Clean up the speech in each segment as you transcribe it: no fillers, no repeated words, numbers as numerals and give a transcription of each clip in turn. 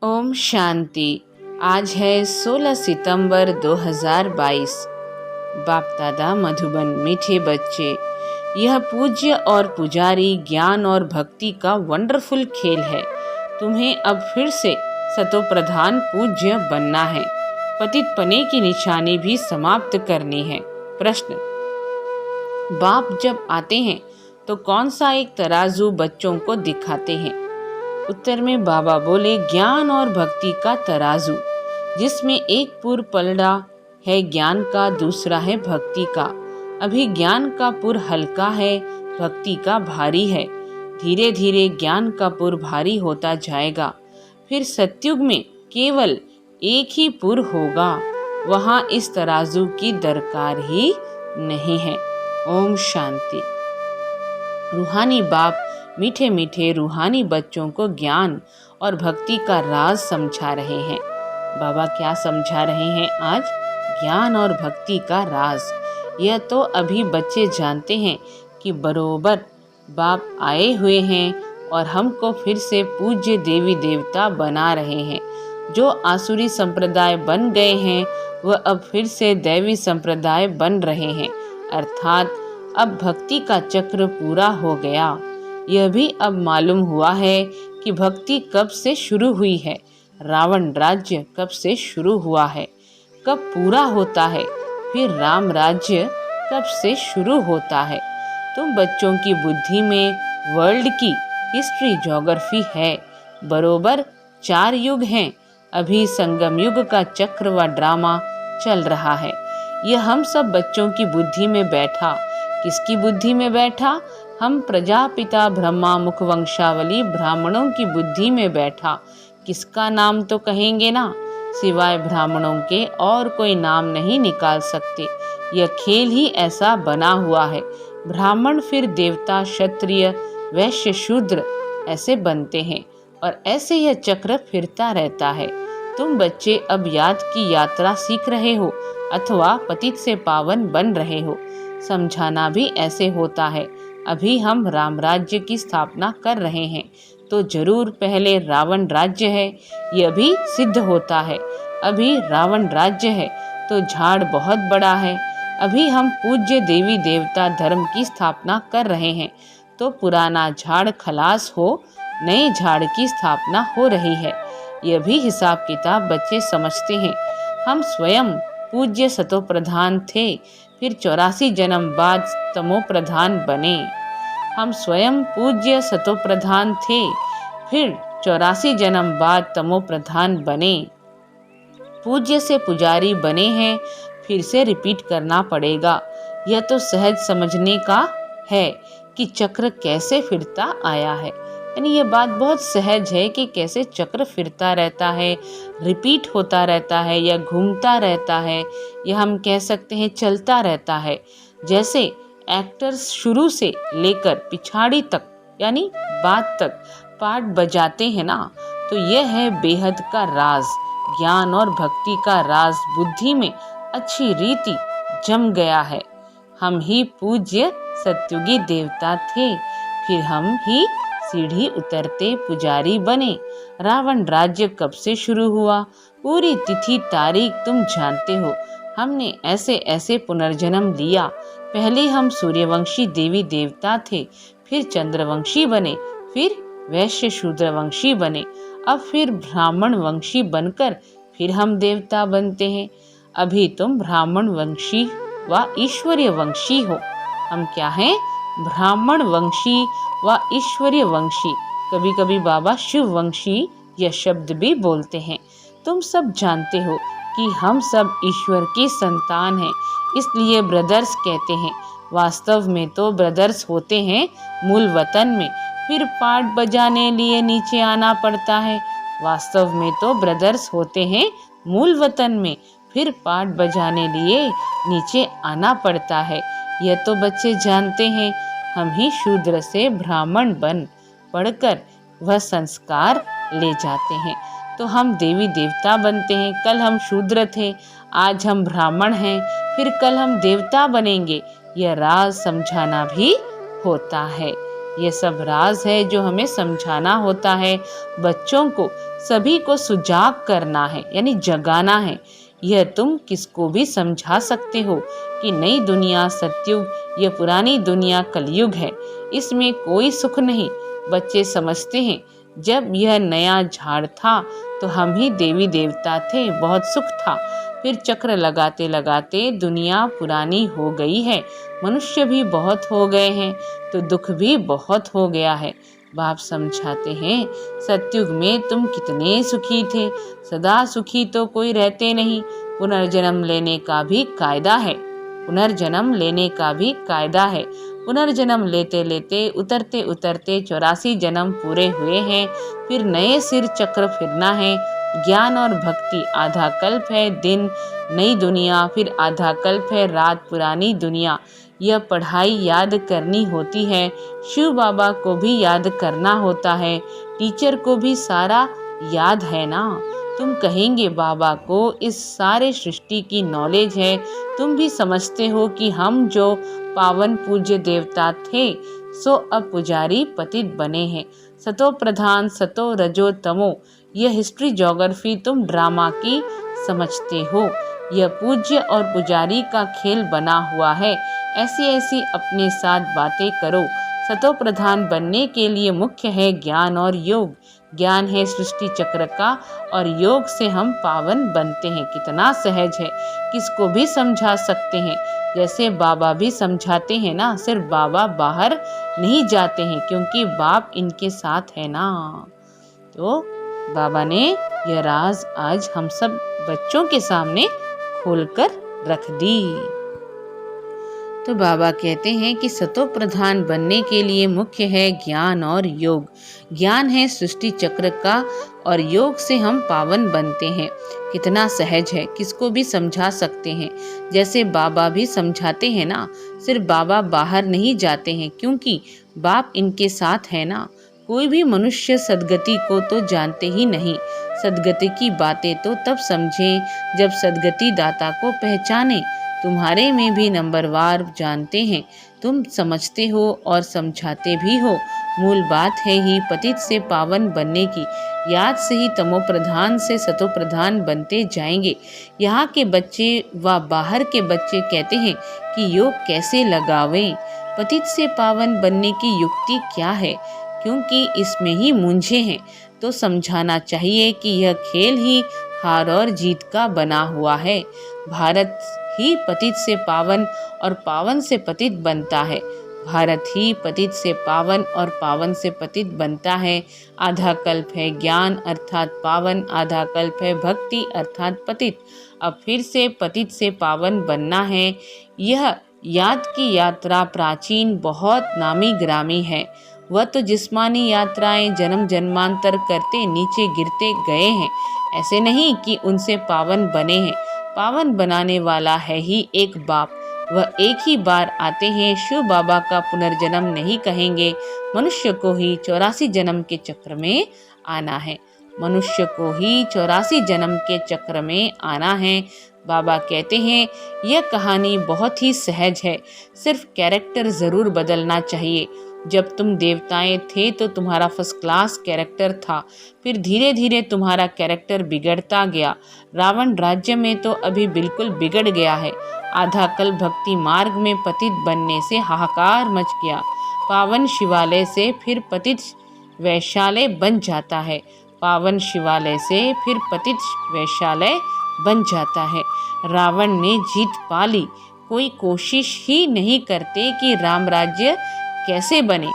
ओम शांति। आज है 16 सितंबर 2022। बाप दादा मधुबन। मीठे बच्चे, यह पूज्य और पुजारी ज्ञान और भक्ति का वंडरफुल खेल है। तुम्हें अब फिर से सतो प्रधान पूज्य बनना है। पतित पने की निशानी भी समाप्त करनी है। प्रश्न: बाप जब आते हैं तो कौन सा एक तराजू बच्चों को दिखाते हैं? उत्तर में बाबा बोले, ज्ञान और भक्ति का तराजू, जिसमें एक पुर पलड़ा है ज्ञान का, दूसरा है भक्ति का। अभी ज्ञान का पुर हल्का है, भक्ति का भारी है। धीरे धीरे ज्ञान का पुर भारी होता जाएगा। फिर सतयुग में केवल एक ही पुर होगा। वहाँ इस तराजू की दरकार ही नहीं है। ओम शांति। रूहानी बाप मीठे मीठे रूहानी बच्चों को ज्ञान और भक्ति का राज समझा रहे हैं। बाबा क्या समझा रहे हैं आज? ज्ञान और भक्ति का राज। यह तो अभी बच्चे जानते हैं कि बरोबर बाप आए हुए हैं और हमको फिर से पूज्य देवी देवता बना रहे हैं। जो आसुरी संप्रदाय बन गए हैं वह अब फिर से दैवी संप्रदाय बन रहे हैं, अर्थात अब भक्ति का चक्र पूरा हो गया। यह भी अब मालूम हुआ है कि भक्ति कब से शुरू हुई है, रावण राज्य कब से शुरू हुआ है, कब पूरा होता है, फिर राम राज्य कब से शुरू होता है। तुम बच्चों की बुद्धि में वर्ल्ड की हिस्ट्री ज्योग्राफी है। बरोबर 4 युग हैं। अभी संगम युग का चक्र व ड्रामा चल रहा है। यह हम सब बच्चों की बुद्धि में बैठा। किसकी बुद्धि में बैठा? हम प्रजापिता ब्रह्मा मुख वंशावली ब्राह्मणों की बुद्धि में बैठा। किसका नाम तो कहेंगे ना, सिवाय ब्राह्मणों के और कोई नाम नहीं निकाल सकते। यह खेल ही ऐसा बना हुआ है। ब्राह्मण फिर देवता, क्षत्रिय, वैश्य, शूद्र ऐसे बनते हैं और ऐसे यह चक्र फिरता रहता है। तुम बच्चे अब याद की यात्रा सीख रहे हो अथवा पतित से पावन बन रहे हो। समझाना भी ऐसे होता है। अभी हम राम राज्य की स्थापना कर रहे हैं तो जरूर पहले रावण राज्य है, यह भी सिद्ध होता है। अभी रावण राज्य है तो झाड़ बहुत बड़ा है। अभी हम पूज्य देवी देवता धर्म की स्थापना कर रहे हैं तो पुराना झाड़ खलास हो, नए झाड़ की स्थापना हो रही है। यह भी हिसाब किताब बच्चे समझते हैं। हम स्वयं पूज्य सतो प्रधान थे, फिर 84 जन्म बाद तमो प्रधान बने। हम स्वयं पूज्य सतो प्रधान थे, फिर 84 जन्म बाद तमो प्रधान बने। पूज्य से पुजारी बने हैं, फिर से रिपीट करना पड़ेगा। यह तो सहज समझने का है कि चक्र कैसे फिरता आया है। यानी ये बात बहुत सहज है कि कैसे चक्र फिरता रहता है, रिपीट होता रहता है या घूमता रहता है, या हम कह सकते हैं चलता रहता है। जैसे एक्टर्स शुरू से लेकर पिछाड़ी तक यानी बाद तक पार्ट बजाते हैं ना, तो यह है बेहद का राज। ज्ञान और भक्ति का राज बुद्धि में अच्छी रीति जम गया है। हम ही पूज्य सत्युगी देवता थे, फिर हम ही सीढ़ी उतरते पुजारी बने। रावण राज्य कब से शुरू हुआ, पूरी तिथि तारीख तुम जानते हो। हमने ऐसे ऐसे पुनर्जन्म लिया। पहले हम सूर्यवंशी देवी देवता थे, फिर चंद्रवंशी बने, फिर वैश्य शूद्रवंशी बने, अब फिर ब्राह्मण वंशी बनकर फिर हम देवता बनते हैं। अभी तुम ब्राह्मण वंशी व ईश्वरीय वंशी हो। हम क्या हैं? ब्राह्मण वंशी व ईश्वरीय वंशी। कभी कभी बाबा शिव वंशी यह शब्द भी बोलते हैं। तुम सब जानते हो कि हम सब ईश्वर की संतान हैं, इसलिए ब्रदर्स कहते हैं। वास्तव में तो ब्रदर्स होते हैं मूल वतन में, फिर पार्ट बजाने लिए नीचे आना पड़ता है। वास्तव में तो ब्रदर्स होते हैं मूल वतन में, फिर पार्ट बजाने लिए नीचे आना पड़ता है। यह तो बच्चे जानते हैं। हम ही शूद्र से ब्राह्मण बन पढ़कर वह संस्कार ले जाते हैं तो हम देवी देवता बनते हैं। कल हम शूद्र थे, आज हम ब्राह्मण हैं, फिर कल हम देवता बनेंगे। यह राज समझाना भी होता है। यह सब राज है जो हमें समझाना होता है। बच्चों को सभी को सुजाग करना है, यानी जगाना है। यह तुम किसको भी समझा सकते हो कि नई दुनिया सतयुग, यह पुरानी दुनिया कलयुग है, इसमें कोई सुख नहीं। बच्चे समझते हैं जब यह नया झाड़ था तो हम ही देवी देवता थे, बहुत सुख था। फिर चक्र लगाते लगाते दुनिया पुरानी हो गई है, मनुष्य भी बहुत हो गए हैं, तो दुख भी बहुत हो गया है। बाप समझाते हैं, सतयुग में तुम कितने सुखी थे, सदा सुखी तो कोई रहते नहीं। पुनर्जन्म लेने का भी कायदा है, पुनर्जन्म लेने का भी कायदा है। पुनर्जन्म लेते लेते उतरते उतरते 84 जन्म पूरे हुए हैं, फिर नए सिर चक्र फिरना है। ज्ञान और भक्ति आधा कल्प है दिन नई दुनिया, फिर आधा कल्प है रात पुरानी दुनिया। यह पढ़ाई याद करनी होती है, शिव बाबा को भी याद करना होता है, टीचर को भी सारा याद है ना। तुम कहेंगे बाबा को इस सारे सृष्टि की नॉलेज है, तुम भी समझते हो कि हम जो पावन पूज्य देवता थे सो अब पुजारी पतित बने हैं। सतो प्रधान सतो रजो तमो, यह हिस्ट्री ज्योग्राफी तुम ड्रामा की समझते हो। यह पूज्य और पुजारी का खेल बना हुआ है। ऐसी ऐसी अपने साथ बातें करो। सतो प्रधान बनने के लिए मुख्य है ज्ञान और योग। ज्ञान है सृष्टि चक्र का और योग से हम पावन बनते हैं। कितना सहज है, किसको भी समझा सकते हैं। जैसे बाबा भी समझाते हैं ना, सिर्फ बाबा बाहर नहीं जाते हैं क्योंकि बाप इनके साथ है ना। तो बाबा ने यह राज आज हम सब बच्चों के सामने खोलकर रख दी। तो बाबा कहते हैं कि सतो प्रधान बनने के लिए मुख्य है ज्ञान और योग। ज्ञान है सृष्टि चक्र का और योग से हम पावन बनते हैं। कितना सहज है, किसको भी समझा सकते हैं। जैसे बाबा भी समझाते हैं ना, सिर्फ बाबा बाहर नहीं जाते हैं क्योंकि बाप इनके साथ है ना। कोई भी मनुष्य सदगति को तो जानते ही नहीं। सदगति की बातें तो तब समझें जब सदगति दाता को पहचाने। तुम्हारे में भी नंबरवार जानते हैं, तुम समझते हो और समझाते भी हो। मूल बात है ही पतित से पावन बनने की। याद से ही तमो प्रधान से सतो प्रधान बनते जाएंगे। यहाँ के बच्चे व बाहर के बच्चे कहते हैं कि योग कैसे लगावें, पतित से पावन बनने की युक्ति क्या है, क्योंकि इसमें ही मूंझे हैं। तो समझाना चाहिए कि यह खेल ही हार और जीत का बना हुआ है। भारत ही पतित से पावन और पावन से पतित बनता है। भारत ही पतित से पावन और पावन से पतित बनता है। आधा कल्प है ज्ञान अर्थात पावन, आधा कल्प है भक्ति अर्थात पतित। अब फिर से पतित से पावन बनना है। यह याद की यात्रा प्राचीन बहुत नामी ग्रामी है। वह तो जिस्मानी यात्राएं जन्म जन्मांतर करते नीचे गिरते गए हैं, ऐसे नहीं कि उनसे पावन बने हैं। पावन बनाने वाला है ही एक बाप, वह एक ही बार आते हैं। शिव बाबा का पुनर्जन्म नहीं कहेंगे, मनुष्य को ही 84 जन्म के चक्र में आना है। मनुष्य को ही 84 जन्म के चक्र में आना है। बाबा कहते हैं यह कहानी बहुत ही सहज है, सिर्फ कैरेक्टर जरूर बदलना चाहिए। जब तुम देवताएं थे तो तुम्हारा फर्स्ट क्लास कैरेक्टर था, फिर धीरे धीरे तुम्हारा कैरेक्टर बिगड़ता गया। रावण राज्य में तो अभी बिल्कुल बिगड़ गया है। आधा कल भक्ति मार्ग में पतित बनने से हाहाकार मच गया। पावन शिवालय से फिर पतित वैश्यालय बन जाता है। पावन शिवालय से फिर पतित वैश्यालय बन जाता है। रावण ने जीत पा ली। कोई कोशिश ही नहीं करते कि राम राज्य कैसे बने,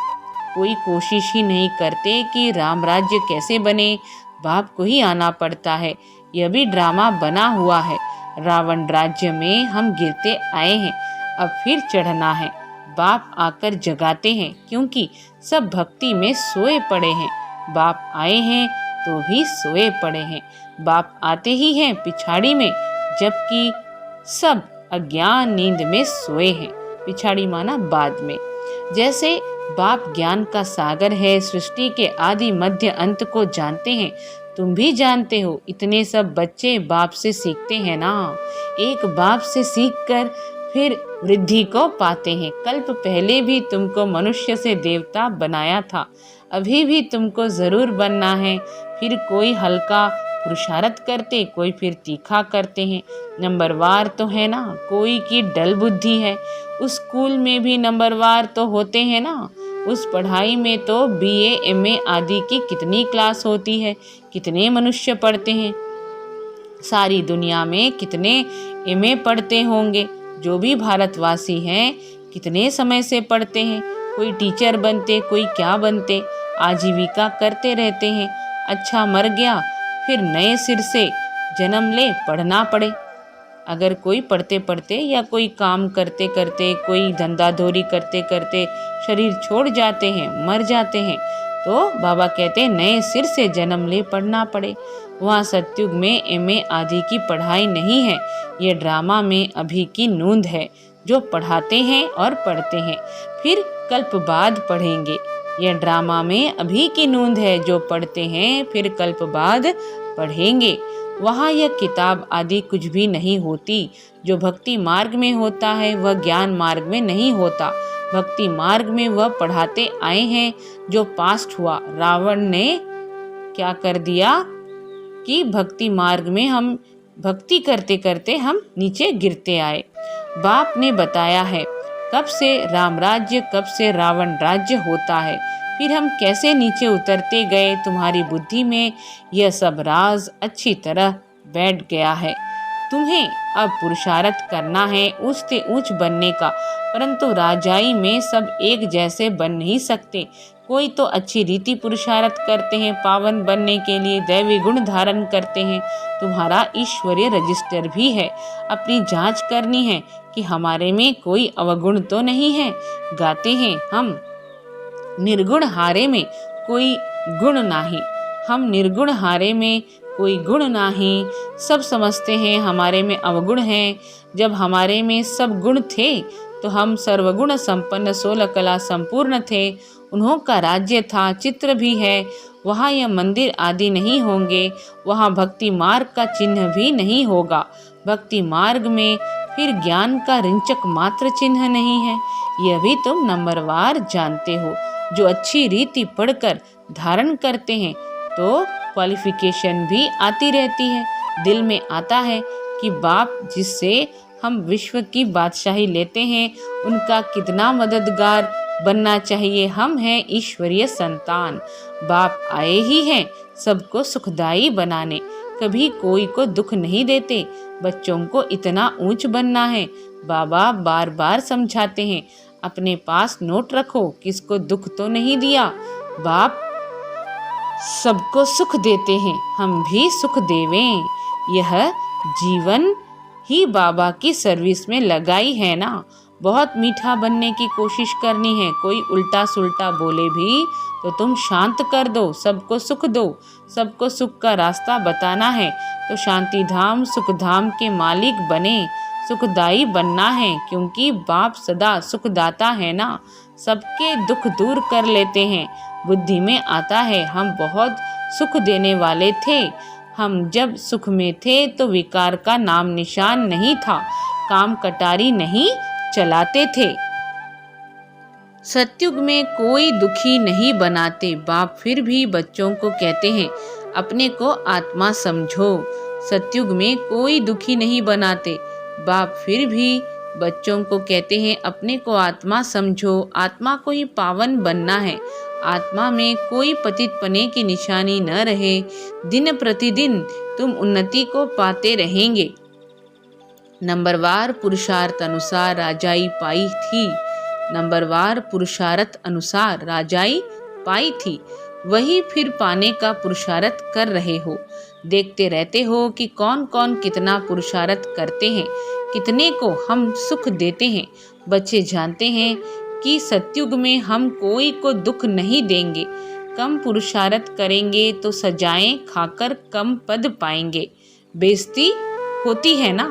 कोई कोशिश ही नहीं करते कि राम राज्य कैसे बने। बाप को ही आना पड़ता है। यह भी ड्रामा बना हुआ है। रावण राज्य में हम गिरते आए हैं, अब फिर चढ़ना है। बाप आकर जगाते हैं क्योंकि सब भक्ति में सोए पड़े हैं। बाप आए हैं तो भी सोए पड़े हैं। बाप आते ही हैं पिछाड़ी में, जबकि सब अज्ञान नींद में सोए हैं। पिछाड़ी माना बाद में। जैसे बाप ज्ञान का सागर है, सृष्टि के आदि मध्य अंत को जानते हैं। तुम भी जानते हो, इतने सब बच्चे बाप से सीखते हैं ना। एक बाप से सीखकर फिर वृद्धि को पाते हैं। कल्प पहले भी तुमको मनुष्य से देवता बनाया था। अभी भी तुमको ज़रूर बनना है। फिर कोई हल्का पुरुषार्थ करते, कोई फिर तीखा करते हैं। नंबरवार तो है ना, कोई की डल बुद्धि है। उस स्कूल में भी नंबरवार तो होते हैं ना। उस पढ़ाई में तो बीए, एमए आदि की कितनी क्लास होती है, कितने मनुष्य पढ़ते हैं। सारी दुनिया में कितने एमए पढ़ते होंगे। जो भी भारतवासी हैं कितने समय से पढ़ते हैं। कोई टीचर बनते, कोई क्या बनते, आजीविका करते रहते हैं। अच्छा मर गया, फिर नए सिर से जन्म ले, पढ़ना पड़े। अगर कोई पढ़ते पढ़ते या कोई काम करते करते, कोई धंधाधोरी करते करते शरीर छोड़ जाते हैं, मर जाते हैं, तो बाबा कहते हैं नए सिर से जन्म ले, पढ़ना पड़े। वहाँ सतयुग में एमए आदि की पढ़ाई नहीं है। ये ड्रामा में अभी की नूंद है, जो पढ़ाते हैं और पढ़ते हैं, फिर कल्प बाद पढ़ेंगे। यह ड्रामा में अभी की नूंद है, जो पढ़ते हैं फिर कल्प बाद पढ़ेंगे। वहाँ यह किताब आदि कुछ भी नहीं होती। जो भक्ति मार्ग में होता है वह ज्ञान मार्ग में नहीं होता। भक्ति मार्ग में वह पढ़ाते आए हैं जो पास्ट हुआ। रावण ने क्या कर दिया कि भक्ति मार्ग में हम भक्ति करते करते हम नीचे गिरते आए। बाप ने बताया है कब से राम राज्य, कब से रावण राज्य होता है, फिर हम कैसे नीचे उतरते गए। तुम्हारी बुद्धि में यह सब राज अच्छी तरह बैठ गया है। तुम्हें अब पुरुषार्थ करना है ऊंच से ऊंच बनने का, परंतु राजाई में सब एक जैसे बन नहीं सकते। कोई तो अच्छी रीति पुरुषार्थ करते हैं, पावन बनने के लिए दैवी गुण धारण करते हैं। तुम्हारा ईश्वरीय रजिस्टर भी है, अपनी जांच करनी है कि हमारे में कोई अवगुण तो नहीं है। गाते हैं हम निर्गुण हारे में कोई गुण नहीं, हम निर्गुण हारे में कोई गुण नहीं। सब समझते हैं हमारे में अवगुण हैं। जब हमारे में सब गुण थे तो हम सर्वगुण संपन्न 16 कला संपूर्ण थे। उन्हों का राज्य था, चित्र भी है। वहाँ यह मंदिर आदि नहीं होंगे, वहाँ भक्ति मार्ग का चिन्ह भी नहीं होगा। भक्ति मार्ग में फिर ज्ञान का रिंचक मात्र चिन्ह नहीं है। यह भी तुम नंबरवार जानते हो। जो अच्छी रीति पढ़कर धारण करते हैं तो क्वालिफिकेशन भी आती रहती है। दिल में आता है कि बाप जिससे हम विश्व की बादशाही लेते हैं उनका कितना मददगार बनना चाहिए। हम हैं ईश्वरीय संतान, बाप आए ही हैं सबको सुखदायी बनाने, कभी कोई को दुख नहीं देते। बच्चों को इतना ऊंच बनना है। बाबा बार बार समझाते हैं अपने पास नोट रखो, किसको दुख तो नहीं दिया। बाप सबको सुख देते हैं, हम भी सुख देवें। यह जीवन ही बाबा की सर्विस में लगाई है ना। बहुत मीठा बनने की कोशिश करनी है। कोई उल्टा सुल्टा बोले भी तो तुम शांत कर दो, सबको सुख दो। सबको सुख का रास्ता बताना है तो शांति धाम सुख धाम के मालिक बने। सुखदाई बनना है क्योंकि बाप सदा सुखदाता है ना। सबके दुख दूर कर लेते हैं। बुद्धि में आता है हम बहुत सुख देने वाले थे। हम जब सुख में थे तो विकार का नाम निशान नहीं था, काम कटारी नहीं चलाते थे। सतयुग में कोई दुखी नहीं बनाते। बाप फिर भी बच्चों को कहते हैं अपने को आत्मा समझो। सतयुग में कोई दुखी नहीं बनाते। बाप फिर भी बच्चों को कहते हैं अपने को आत्मा समझो। आत्मा को ही पावन बनना है। आत्मा में कोई पतित पने की निशानी न रहे। दिन प्रतिदिन तुम उन्नति को पाते रहेंगे। नंबरवार पुरुषार्थ अनुसार राजाई पाई थी। नंबरवार पुरुषार्थ अनुसार राजाई पाई थी, वही फिर पाने का पुरुषार्थ कर रहे हो। देखते रहते हो कि कौन कौन कितना पुरुषार्थ करते हैं, कितने को हम सुख देते हैं। बच्चे जानते हैं कि सतयुग में हम कोई को दुख नहीं देंगे। कम पुरुषार्थ करेंगे तो सजाएं खाकर कम पद पाएंगे। बेइज्जती होती है ना।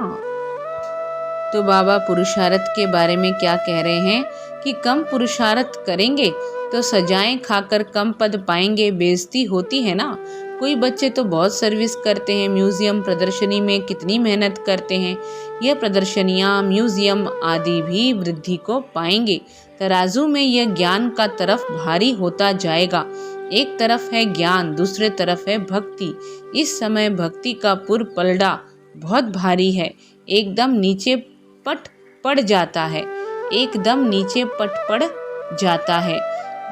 तो बाबा पुरुषार्थ के बारे में क्या कह रहे हैं कि कम पुरुषार्थ करेंगे तो सजाएं खाकर कम पद पाएंगे। बेइज्जती होती है ना। कोई बच्चे तो बहुत सर्विस करते हैं, म्यूजियम प्रदर्शनी में कितनी मेहनत करते हैं। यह प्रदर्शनियाँ म्यूजियम आदि भी वृद्धि को पाएंगे। तराजू में यह ज्ञान का तरफ भारी होता जाएगा। एक तरफ है ज्ञान, दूसरे तरफ है भक्ति। इस समय भक्ति का पुर पलड़ा बहुत भारी है, एकदम नीचे पट पड़ जाता है, एकदम नीचे पट पड़ जाता है।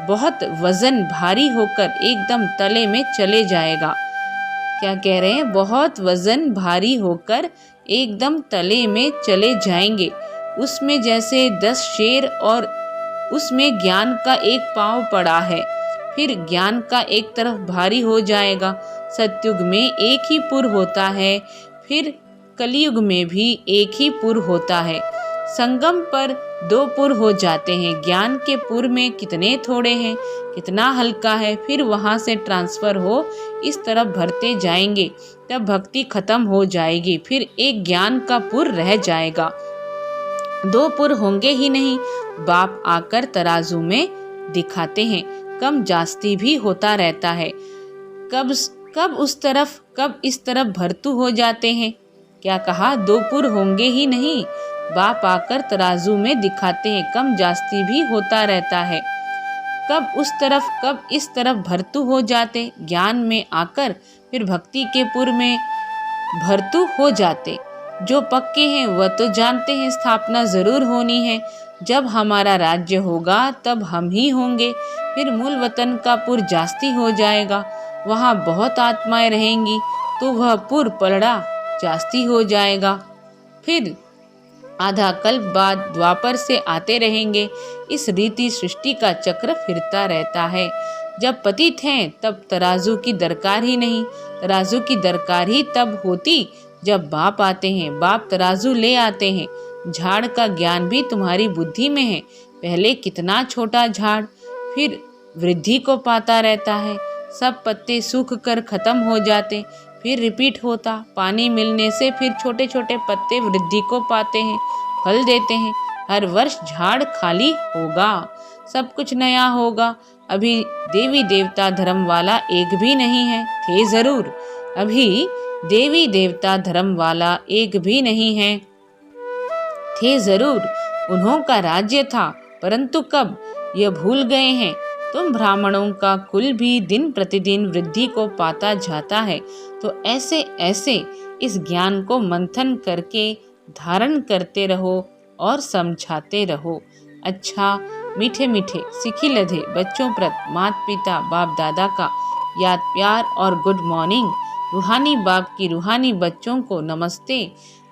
बहुत वजन भारी होकर एकदम तले में चले जाएगा। क्या कह रहे हैं? बहुत वजन भारी होकर एकदम तले में चले जाएंगे। उसमें जैसे 10 शेर और उसमें ज्ञान का एक पाँव पड़ा है। फिर ज्ञान का एक तरफ भारी हो जाएगा। सतयुग में एक ही पुर होता है, फिर कलयुग में भी एक ही पुर होता है। संगम पर 2 पुर हो जाते हैं। ज्ञान के पुर में कितने थोड़े हैं, कितना हल्का है, फिर वहाँ से ट्रांसफर हो इस तरफ भरते जाएंगे, तब भक्ति खत्म हो जाएगी। फिर एक ज्ञान का पुर रह जाएगा। 2 पुर होंगे ही नहीं। बाप आकर तराजू में दिखाते हैं, कम जास्ती भी होता रहता है। कब उस तरफ कब इस तरफ भरतू हो जाते हैं। क्या कहा? 2 पुर होंगे ही नहीं। बाप आकर तराजू में दिखाते हैं, कम जास्ती भी होता रहता है। कब उस तरफ कब इस तरफ भरतू हो जाते। ज्ञान में आकर फिर भक्ति के पुर में भरतू हो जाते। जो पक्के हैं वह तो जानते हैं स्थापना जरूर होनी है। जब हमारा राज्य होगा तब हम ही होंगे। फिर मूल वतन का पुर जास्ती हो जाएगा, वहाँ बहुत आत्माएं रहेंगी, तो वह पुर पलड़ा जास्ती हो जाएगा। फिर आधा कल्प बाद द्वापर से आते रहेंगे। इस रीति सृष्टि का चक्र फिरता रहता है। जब पतित हैं तब तराजू की दरकार ही नहीं। तराजू की दरकार ही तब होती जब बाप आते हैं। बाप तराजू ले आते हैं। झाड़ का ज्ञान भी तुम्हारी बुद्धि में है। पहले कितना छोटा झाड़, फिर वृद्धि को पाता रहता है। सब पत्ते सूख कर खत्म हो जाते, फिर रिपीट होता। पानी मिलने से फिर छोटे छोटे पत्ते वृद्धि को पाते हैं, फल देते हैं। हर वर्ष झाड़ खाली होगा, सब कुछ नया होगा। अभी देवी देवता धर्म वाला एक भी नहीं है। थे जरूर, अभी देवी देवता धर्म वाला एक भी नहीं है। थे जरूर, उन्हों का राज्य था, परंतु कब यह भूल गए हैं। तुम ब्राह्मणों का कुल भी दिन प्रतिदिन वृद्धि को पाता जाता है। तो ऐसे ऐसे इस ज्ञान को मंथन करके धारण करते रहो और समझाते रहो। अच्छा, मीठे मीठे सिखी लधे बच्चों प्रति माता पिता बाप दादा का याद प्यार और गुड मॉर्निंग। रूहानी बाप की रूहानी बच्चों को नमस्ते।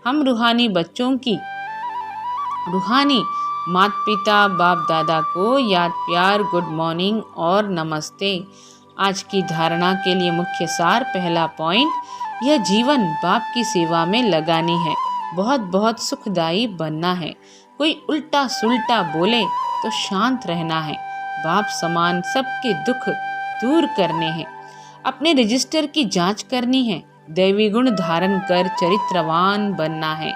हम रूहानी बच्चों की रूहानी माता पिता बाप दादा को याद प्यार गुड मॉर्निंग और नमस्ते। आज की धारणा के लिए मुख्य सार, पहला पॉइंट, यह जीवन बाप की सेवा में लगानी है। बहुत बहुत सुखदायी बनना है। कोई उल्टा सुल्टा बोले तो शांत रहना है। बाप समान सबके दुख दूर करने हैं। अपने रजिस्टर की जांच करनी है। दैवी गुण धारण कर चरित्रवान बनना है।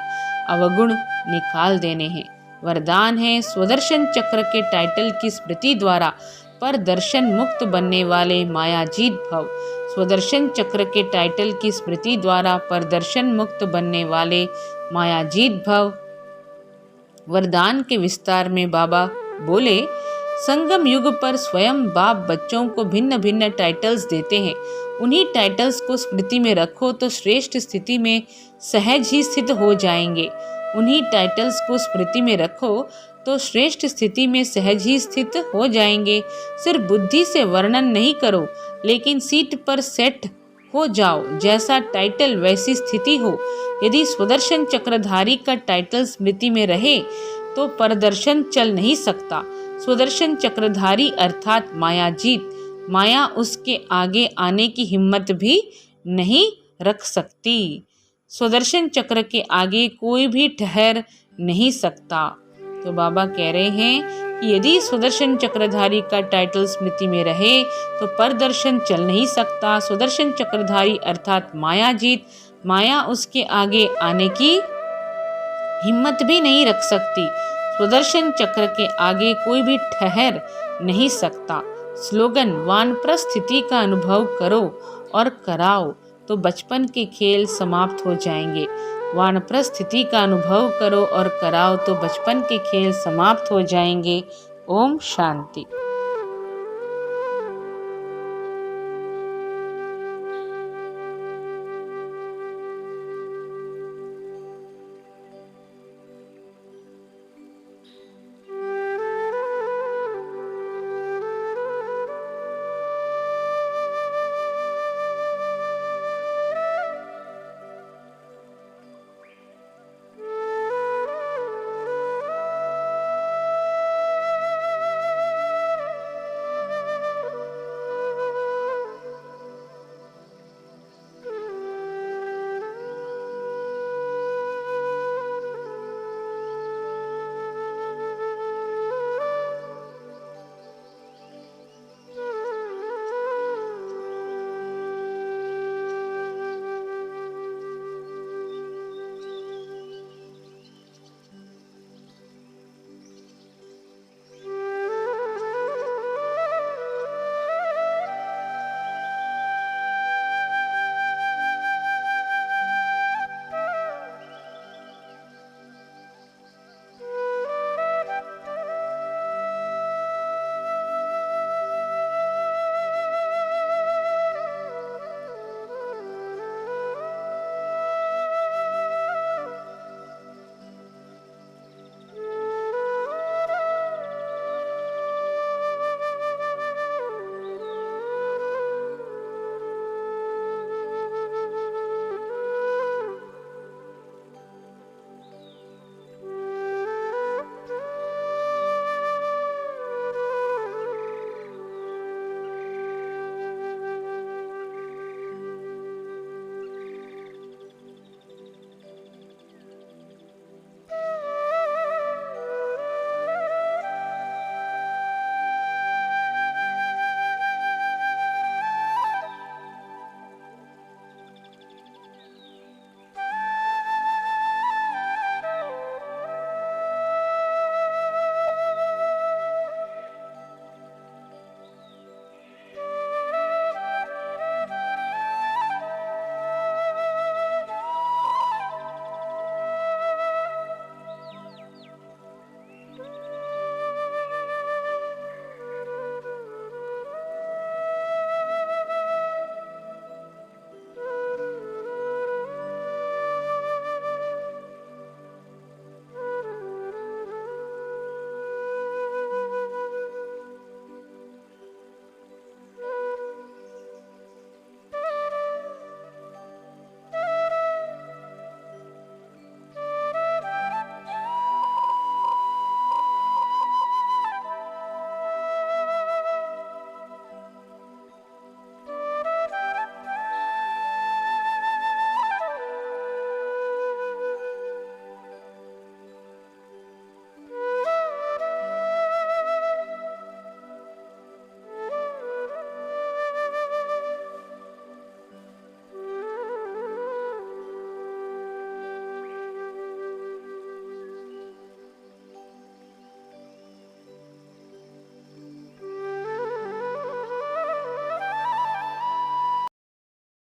अवगुण निकाल देने हैं। वरदान है स्वदर्शन चक्र के टाइटल की स्मृति द्वारा पर दर्शन मुक्त बनने वाले मायाजीत भव। स्वदर्शन चक्र के टाइटल की स्मृति द्वारा पर दर्शन मुक्त बनने वाले मायाजीत भव। वरदान के विस्तार में बाबा बोले, संगम युग पर स्वयं बाप बच्चों को भिन्न भिन्न टाइटल्स देते हैं। उन्हीं टाइटल्स को स्मृति में रखो तो श्रेष्ठ स्थिति में सहज ही स्थित हो जाएंगे। उन्हीं टाइटल्स को स्मृति में रखो तो श्रेष्ठ स्थिति में सहज ही स्थित हो जाएंगे। सिर्फ बुद्धि से वर्णन नहीं करो, लेकिन सीट पर सेट हो जाओ। जैसा टाइटल वैसी स्थिति हो। यदि स्वदर्शन चक्रधारी का टाइटल स्मृति में रहे तो प्रदर्शन चल नहीं सकता। स्वदर्शन चक्रधारी अर्थात मायाजीत, माया उसके आगे आने की हिम्मत भी नहीं रख सकती। स्वदर्शन चक्र के आगे कोई भी ठहर नहीं सकता। तो बाबा कह रहे हैं कि यदि स्वदर्शन चक्रधारी का टाइटल स्मृति में रहे तो प्रदर्शन चल नहीं सकता। स्वदर्शन चक्रधारी अर्थात मायाजीत, माया उसके आगे आने की हिम्मत भी नहीं रख सकती। स्वदर्शन चक्र के आगे कोई भी ठहर नहीं सकता। स्लोगन, वानप्रस्थ स्थिति का अनुभव करो और कराओ तो बचपन के खेल समाप्त हो जाएंगे। वानप्रस्थ स्थिति का अनुभव करो और कराओ तो बचपन के खेल समाप्त हो जाएंगे। ओम शांति।